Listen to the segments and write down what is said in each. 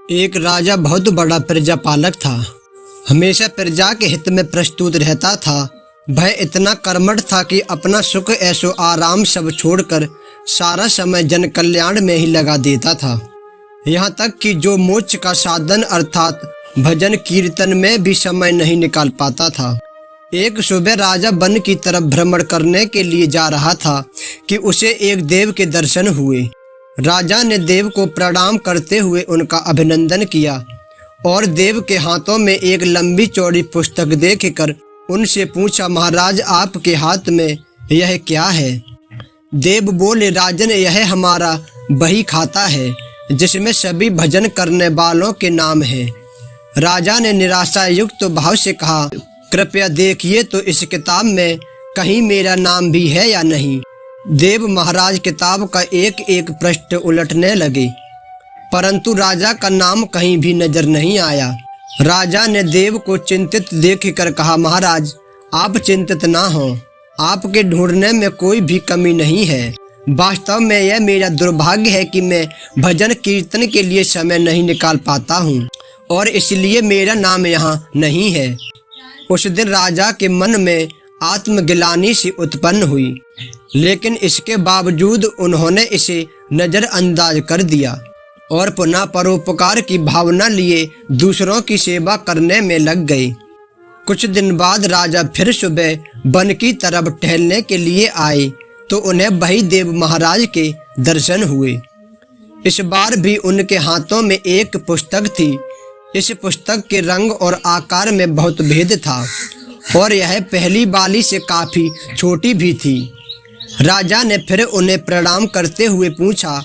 एक राजा बहुत बड़ा प्रजा पालक था। हमेशा प्रजा के हित में प्रस्तुत रहता था। वह इतना कर्मठ था कि अपना सुख ऐशो आराम सब छोड़कर सारा समय जन कल्याण में ही लगा देता था। यहाँ तक कि जो मोक्ष का साधन अर्थात भजन कीर्तन में भी समय नहीं निकाल पाता था। एक सुबह राजा वन की तरफ भ्रमण करने के लिए जा रहा था कि उसे एक देव के दर्शन हुए। राजा ने देव को प्रणाम करते हुए उनका अभिनंदन किया और देव के हाथों में एक लंबी चौड़ी पुस्तक देखकर उनसे पूछा, महाराज आपके हाथ में यह क्या है? देव बोले, राजन यह हमारा बही खाता है जिसमें सभी भजन करने वालों के नाम हैं। राजा ने निराशा युक्त भाव से कहा, कृपया देखिए तो इस किताब में कहीं मेरा नाम भी है या नहीं। देव महाराज किताब का एक एक पृष्ठ उलटने लगे परंतु राजा का नाम कहीं भी नजर नहीं आया। राजा ने देव को चिंतित देखकर कहा, महाराज आप चिंतित ना हो, आपके ढूंढने में कोई भी कमी नहीं है। वास्तव में यह मेरा दुर्भाग्य है कि मैं भजन कीर्तन के लिए समय नहीं निकाल पाता हूँ और इसलिए मेरा नाम यहाँ नहीं है। उस दिन राजा के मन में आत्मग्लानि सी उत्पन्न हुई, लेकिन इसके बावजूद उन्होंने इसे नजरअंदाज कर दिया और पुनः परोपकार की भावना लिए दूसरों की सेवा करने में लग गए। कुछ दिन बाद राजा फिर सुबह वन की तरफ टहलने के लिए आए तो उन्हें वही देव महाराज के दर्शन हुए। इस बार भी उनके हाथों में एक पुस्तक थी। इस पुस्तक के रंग और आकार में बहुत भेद था और यह पहली वाली से काफी छोटी भी थी। राजा ने फिर उन्हें प्रणाम करते हुए पूछा,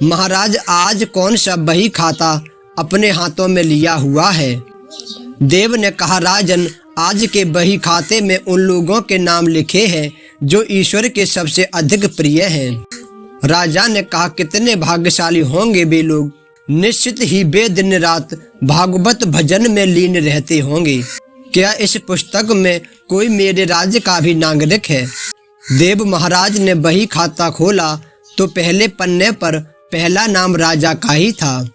महाराज आज कौन सा बही खाता अपने हाथों में लिया हुआ है? देव ने कहा, राजन आज के बही खाते में उन लोगों के नाम लिखे हैं जो ईश्वर के सबसे अधिक प्रिय हैं। राजा ने कहा, कितने भाग्यशाली होंगे वे लोग, निश्चित ही वे दिन रात भागवत भजन में लीन रहते होंगे। क्या इस पुस्तक में कोई मेरे राज्य का भी नागरिक है? देव महाराज ने बही खाता खोला तो पहले पन्ने पर पहला नाम राजा का ही था।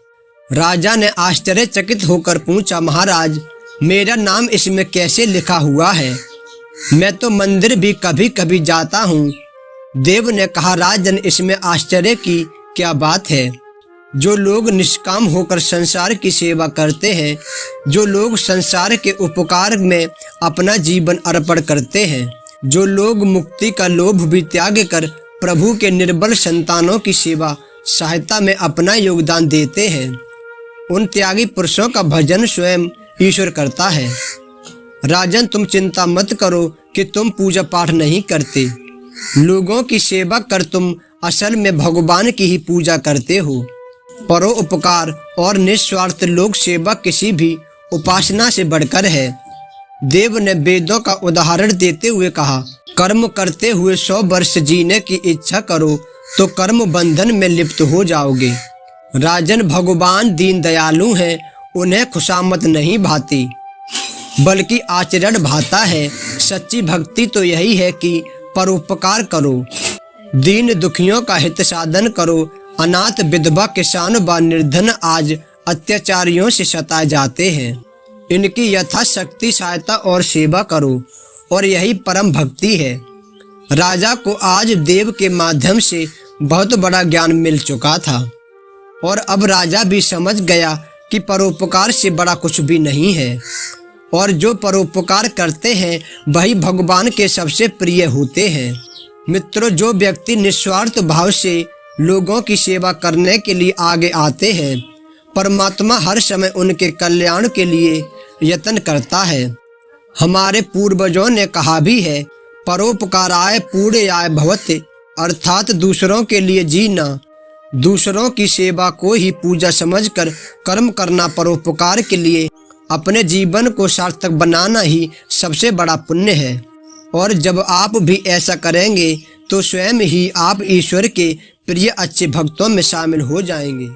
राजा ने आश्चर्यचकित होकर पूछा, महाराज मेरा नाम इसमें कैसे लिखा हुआ है? मैं तो मंदिर भी कभी कभी जाता हूँ। देव ने कहा, राजन इसमें आश्चर्य की क्या बात है? जो लोग निष्काम होकर संसार की सेवा करते हैं, जो लोग संसार के उपकार में अपना जीवन अर्पण करते हैं, जो लोग मुक्ति का लोभ भी त्याग कर प्रभु के निर्बल संतानों की सेवा सहायता में अपना योगदान देते हैं, उन त्यागी पुरुषों का भजन स्वयं ईश्वर करता है। राजन तुम चिंता मत करो कि तुम पूजा पाठ नहीं करते, लोगों की सेवा कर तुम असल में भगवान की ही पूजा करते हो। परोपकार और निस्वार्थ लोक सेवा किसी भी उपासना से बढ़कर है। देव ने वेदों का उदाहरण देते हुए कहा, कर्म करते हुए 100 वर्ष जीने की इच्छा करो तो कर्म बंधन में लिप्त हो जाओगे। राजन भगवान दीन दयालु हैं, उन्हें खुशामत नहीं भाती बल्कि आचरण भाता है। सच्ची भक्ति तो यही है कि परोपकार करो, दीन दुखियों का हित साधन करो। अनाथ विधवा किसान व निर्धन आज अत्याचारियों से सताए जाते हैं, इनकी यथाशक्ति सहायता और सेवा करो और यही परम भक्ति है। राजा को आज देव के माध्यम से बहुत बड़ा ज्ञान मिल चुका था और अब राजा भी समझ गया कि परोपकार से बड़ा कुछ भी नहीं है और जो परोपकार करते हैं वही भगवान के सबसे प्रिय होते हैं। मित्रों, जो व्यक्ति निस्वार्थ भाव से लोगों की सेवा करने के लिए आगे आते हैं, परमात्मा हर समय उनके कल्याण के लिए यत्न करता है। हमारे पूर्वजों ने कहा भी है, परोपकाराय पूर्याय भवते, अर्थात दूसरों के लिए जीना, दूसरों की सेवा को ही पूजा समझकर कर्म करना, परोपकार के लिए अपने जीवन को सार्थक बनाना ही सबसे बड़ा पुण्य है। और जब आप भी ऐसा करेंगे तो स्वयं ही आप ईश्वर के प्रिय अच्छे भक्तों में शामिल हो जाएंगे।